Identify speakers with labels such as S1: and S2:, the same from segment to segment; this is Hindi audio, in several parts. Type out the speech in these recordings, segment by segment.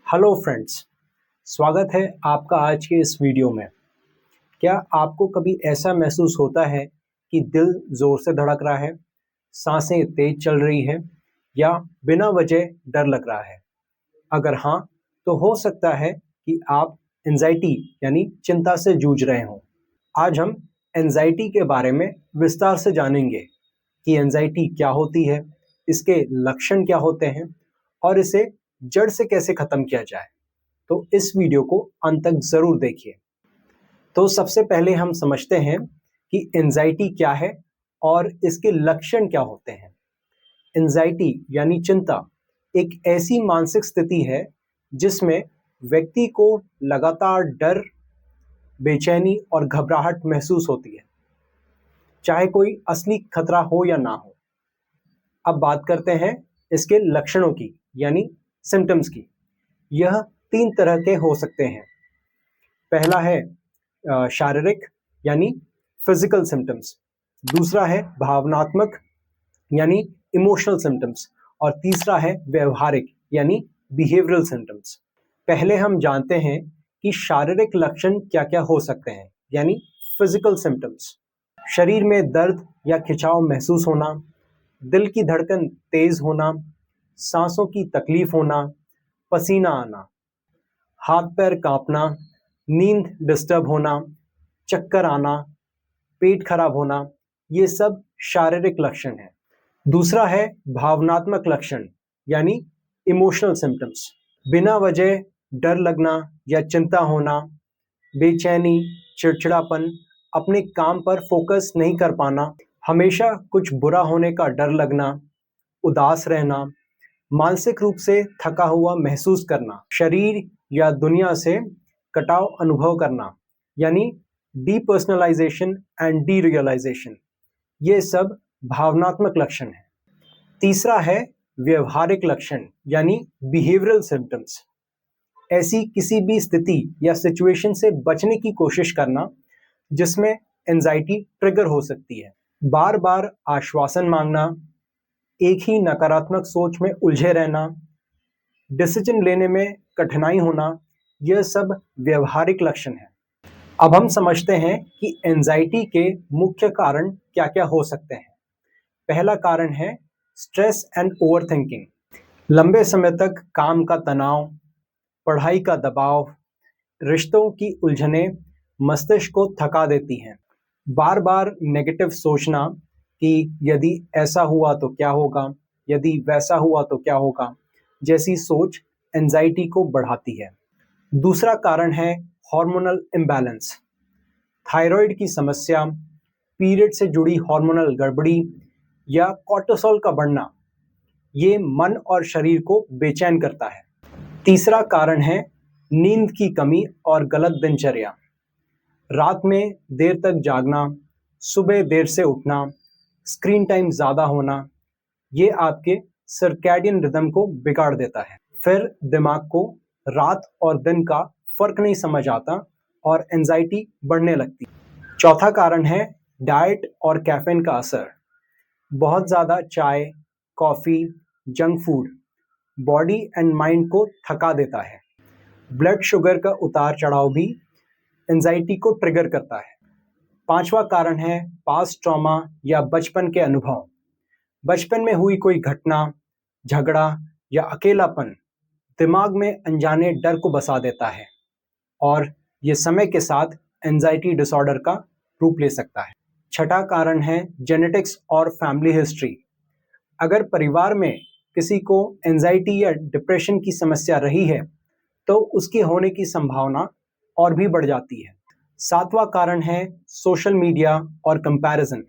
S1: हेलो फ्रेंड्स, स्वागत है आपका आज के इस वीडियो में। क्या आपको कभी ऐसा महसूस होता है कि दिल ज़ोर से धड़क रहा है, सांसें तेज चल रही है या बिना वजह डर लग रहा है? अगर हाँ, तो हो सकता है कि आप एंजाइटी यानी चिंता से जूझ रहे हों। आज हम एंजाइटी के बारे में विस्तार से जानेंगे कि एंजाइटी क्या होती है, इसके लक्षण क्या होते हैं और इसे जड़ से कैसे खत्म किया जाए। तो इस वीडियो को अंत तक जरूर देखिए। तो सबसे पहले हम समझते हैं कि एंजाइटी क्या है और इसके लक्षण क्या होते हैं। एंजाइटी यानी चिंता एक ऐसी मानसिक स्थिति है जिसमें व्यक्ति को लगातार डर, बेचैनी और घबराहट महसूस होती है, चाहे कोई असली खतरा हो या ना हो। अब बात करते हैं इसके लक्षणों की यानी सिम्टम्स की। यह 3 तरह के हो सकते हैं। पहला है शारीरिक यानी फिजिकल सिम्टम्स, दूसरा है भावनात्मक यानी इमोशनल सिम्टम्स और तीसरा है व्यवहारिक यानी बिहेवियरल सिम्टम्स। पहले हम जानते हैं कि शारीरिक लक्षण क्या क्या हो सकते हैं यानी फिजिकल सिम्टम्स। शरीर में दर्द या खिंचाव महसूस होना, दिल की धड़कन तेज होना, सांसों की तकलीफ होना, पसीना आना, हाथ पैर कांपना, नींद डिस्टर्ब होना, चक्कर आना, पेट खराब होना, ये सब शारीरिक लक्षण हैं। दूसरा है भावनात्मक लक्षण यानी इमोशनल सिम्टम्स। बिना वजह डर लगना या चिंता होना, बेचैनी, चिड़चिड़ापन, अपने काम पर फोकस नहीं कर पाना, हमेशा कुछ बुरा होने का डर लगना, उदास रहना, मानसिक रूप से थका हुआ महसूस करना, शरीर या दुनिया से कटाव अनुभव करना यानी डीपर्सनलाइजेशन एंड डीरियलाइजेशन, ये सब भावनात्मक लक्षण हैं। तीसरा है व्यवहारिक लक्षण यानी बिहेवियरल सिम्टम्स। ऐसी किसी भी स्थिति या सिचुएशन से बचने की कोशिश करना जिसमें एंजाइटी ट्रिगर हो सकती है। बार बार आश्वासन मांगना, एक ही नकारात्मक सोच में उलझे रहना, डिसीजन लेने में कठिनाई होना, यह सब व्यवहारिक लक्षण हैं। अब हम समझते हैं कि एंजाइटी के मुख्य कारण क्या क्या हो सकते हैं। पहला कारण है स्ट्रेस एंड ओवरथिंकिंग। लंबे समय तक काम का तनाव, पढ़ाई का दबाव, रिश्तों की उलझनें मस्तिष्क को थका देती हैं। बार बार नेगेटिव सोचना कि यदि ऐसा हुआ तो क्या होगा, यदि वैसा हुआ तो क्या होगा, जैसी सोच एंजाइटी को बढ़ाती है। दूसरा कारण है हार्मोनल इम्बैलेंस। थायराइड की समस्या, पीरियड से जुड़ी हार्मोनल गड़बड़ी या कोर्टिसोल का बढ़ना, ये मन और शरीर को बेचैन करता है। तीसरा कारण है नींद की कमी और गलत दिनचर्या। रात में देर तक जागना, सुबह देर से उठना, स्क्रीन टाइम ज़्यादा होना, ये आपके सर्कैडियन रिदम को बिगाड़ देता है। फिर दिमाग को रात और दिन का फर्क नहीं समझ आता और एंजाइटी बढ़ने लगती है। चौथा कारण है डाइट और कैफीन का असर। बहुत ज़्यादा चाय, coffee, junk food body and mind को थका देता है। ब्लड शुगर का उतार चढ़ाव भी एंजाइटी को ट्रिगर करता है। पांचवा कारण है पास्ट ट्रॉमा या बचपन के अनुभव। बचपन में हुई कोई घटना, झगड़ा या अकेलापन दिमाग में अनजाने डर को बसा देता है और ये समय के साथ एंजाइटी डिसऑर्डर का रूप ले सकता है। छठा कारण है जेनेटिक्स और फैमिली हिस्ट्री। अगर परिवार में किसी को एंजाइटी या डिप्रेशन की समस्या रही है तो उसके होने की संभावना और भी बढ़ जाती है। सातवां कारण है सोशल मीडिया और कंपैरिजन।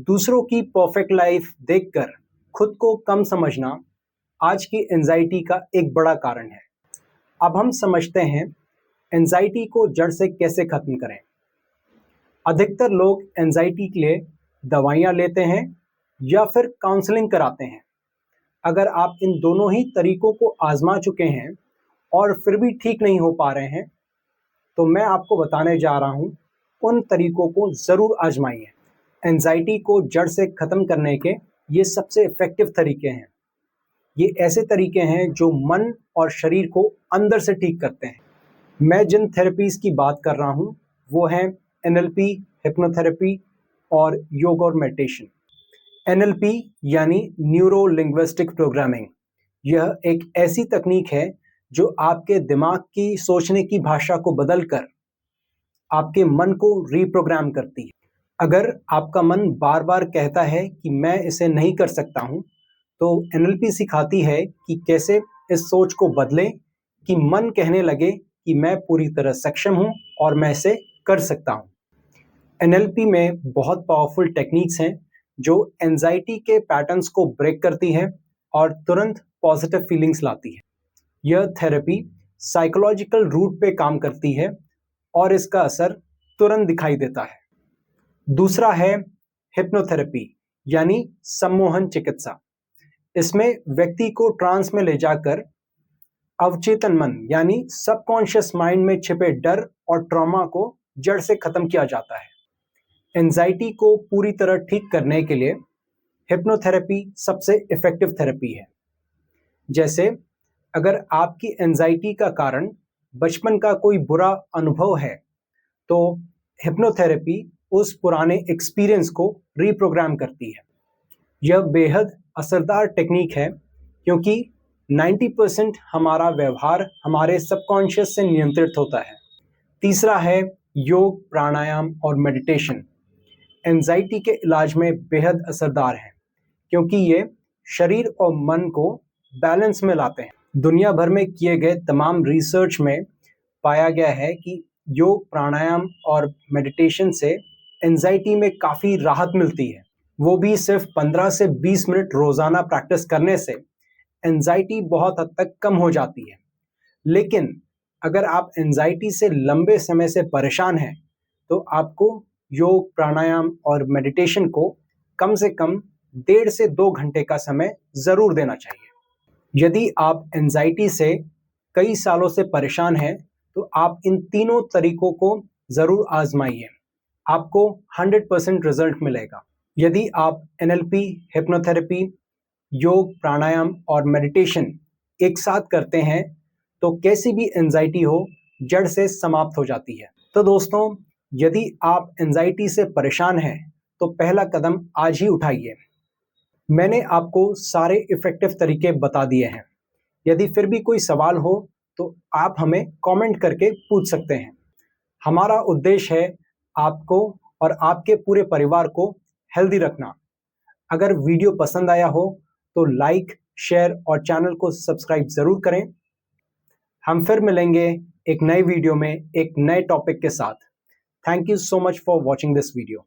S1: दूसरों की परफेक्ट लाइफ देखकर खुद को कम समझना आज की एंजाइटी का एक बड़ा कारण है। अब हम समझते हैं एंजाइटी को जड़ से कैसे खत्म करें। अधिकतर लोग एंजाइटी के लिए दवाइयाँ लेते हैं या फिर काउंसलिंग कराते हैं। अगर आप इन दोनों ही तरीकों को आजमा चुके हैं और फिर भी ठीक नहीं हो पा रहे हैं, तो मैं आपको बताने जा रहा हूँ उन तरीकों को ज़रूर आजमाइए। एंजाइटी को जड़ से ख़त्म करने के ये सबसे इफ़ेक्टिव तरीके हैं। ये ऐसे तरीके हैं जो मन और शरीर को अंदर से ठीक करते हैं। मैं जिन थेरेपीज़ की बात कर रहा हूँ वो हैं NLP, हिप्नोथेरेपी और योग और मेडिटेशन। NLP यानी न्यूरो लिंग्विस्टिक प्रोग्रामिंग, यह एक ऐसी तकनीक है जो आपके दिमाग की सोचने की भाषा को बदलकर आपके मन को रीप्रोग्राम करती है। अगर आपका मन बार बार कहता है कि मैं इसे नहीं कर सकता हूँ, तो NLP सिखाती है कि कैसे इस सोच को बदलें कि मन कहने लगे कि मैं पूरी तरह सक्षम हूँ और मैं इसे कर सकता हूँ। NLP में बहुत पावरफुल टेक्निक्स हैं जो एंजाइटी के पैटर्न्स को ब्रेक करती है और तुरंत पॉजिटिव फीलिंग्स लाती है। यह थेरेपी साइकोलॉजिकल रूट पे काम करती है और इसका असर तुरंत दिखाई देता है। दूसरा है हिप्नोथेरेपी यानी सम्मोहन चिकित्सा। इसमें व्यक्ति को ट्रांस में ले जाकर अवचेतन मन यानी सबकॉन्शियस माइंड में छिपे डर और ट्रॉमा को जड़ से खत्म किया जाता है। एंजाइटी को पूरी तरह ठीक करने के लिए हिप्नोथेरेपी सबसे इफेक्टिव थेरेपी है। जैसे अगर आपकी एंजाइटी का कारण बचपन का कोई बुरा अनुभव है, तो हिप्नोथेरेपी उस पुराने एक्सपीरियंस को रीप्रोग्राम करती है। यह बेहद असरदार टेक्निक है क्योंकि 90% हमारा व्यवहार हमारे सबकॉन्शियस से नियंत्रित होता है। तीसरा है योग, प्राणायाम और मेडिटेशन। एंजाइटी के इलाज में बेहद असरदार है क्योंकि ये शरीर और मन को बैलेंस में लाते हैं। दुनिया भर में किए गए तमाम रिसर्च में पाया गया है कि योग, प्राणायाम और मेडिटेशन से एंजाइटी में काफ़ी राहत मिलती है। वो भी सिर्फ 15 से 20 मिनट रोज़ाना प्रैक्टिस करने से एंजाइटी बहुत हद तक कम हो जाती है। लेकिन अगर आप एंजाइटी से लंबे समय से परेशान हैं, तो आपको योग, प्राणायाम और मेडिटेशन को कम से कम 1.5 से 2 घंटे का समय ज़रूर देना चाहिए। यदि आप एंजाइटी से कई सालों से परेशान हैं, तो आप इन तीनों तरीकों को ज़रूर आजमाइए। आपको 100% रिजल्ट मिलेगा। यदि आप NLP, हिप्नोथेरेपी, योग, प्राणायाम और मेडिटेशन एक साथ करते हैं, तो कैसी भी एंजाइटी हो जड़ से समाप्त हो जाती है। तो दोस्तों, यदि आप एंजाइटी से परेशान हैं, तो पहला कदम आज ही उठाइए। मैंने आपको सारे इफ़ेक्टिव तरीके बता दिए हैं। यदि फिर भी कोई सवाल हो तो आप हमें कमेंट करके पूछ सकते हैं। हमारा उद्देश्य है आपको और आपके पूरे परिवार को हेल्दी रखना। अगर वीडियो पसंद आया हो तो लाइक, शेयर और चैनल को सब्सक्राइब ज़रूर करें। हम फिर मिलेंगे एक नए वीडियो में एक नए टॉपिक के साथ। Thank you so much for watching this video.